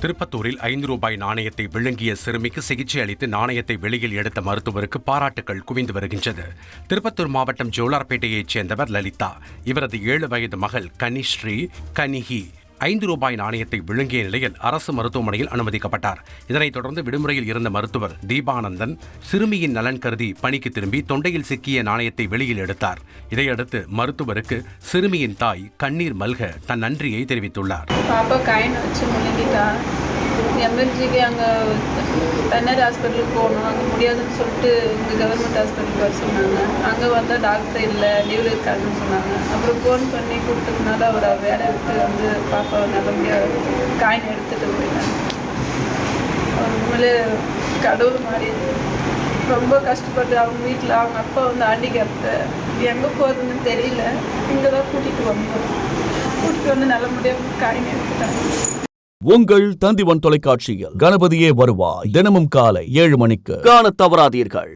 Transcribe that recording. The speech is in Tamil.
திருப்பத்தூரில் ₹5 நாணயத்தை விழுங்கிய சிறுமிக்கு சிகிச்சை அளித்து நாணயத்தை வெளியில் எடுத்த மருத்துவருக்கு பாராட்டுகள் குவிந்து வருகின்றது. திருப்பத்தூர் மாவட்டம் ஜோலார்பேட்டையைச் சேர்ந்தவர் லலிதா. இவரது 7 வயது மகள் கனிஸ்ரீ கனிஹி ₹5 நாணயத்தை விழுங்கிய நிலையில் அரசு மருத்துவமனையில் அனுமதிக்கப்பட்டார். இதனைத் தொடர்ந்து விடுமுறையில் இருந்த மருத்துவர் தீபானந்தன் சிறுமியின் நலன் கருதி பணிக்கு திரும்பி தொண்டையில் சிக்கிய நாணயத்தை வெளியில் எடுத்தார். இதையடுத்து மருத்துவருக்கு சிறுமியின் தாய் கண்ணீர் மல்க தன் நன்றியை தெரிவித்துள்ளார். பாப்பா காயின் வச்சு முழுங்கிட்டா. எமர்ஜிக்கு அங்கே தனியார் ஹாஸ்பிட்டலுக்கு போகணும், அங்கே முடியாதுன்னு சொல்லிட்டு இங்கே கவர்மெண்ட் ஹாஸ்பிட்டலுக்கு வர சொன்னாங்க. அங்கே வந்தால் டாக்டர் இல்லை, லீவில் இருக்காருன்னு சொன்னாங்க. அப்புறம் ஃபோன் பண்ணி கூப்பிட்டதுனால அவர் வேலை விட்டு வந்து பாப்பாவை நல்லபடியாக காயின் எடுத்துகிட்டு போயிட்டாங்க. அவர் உண்மையிலே கடவுள் மாதிரி ரொம்ப கஷ்டப்பட்டு அவங்க வீட்டில் அவங்க அப்பா வந்து ஹேண்டிகேப்டு, எங்கே போகிறதுன்னு தெரியல. இங்கே தான் கூட்டிகிட்டு வந்து நல்லபடியாக காயின் எடுத்துட்டாங்க. உங்கள் தந்திவன் தொலைக்காட்சியில் கணபதியே வருவாய் தினமும் காலை 7 மணிக்கு காணத் தவறாதீர்கள்.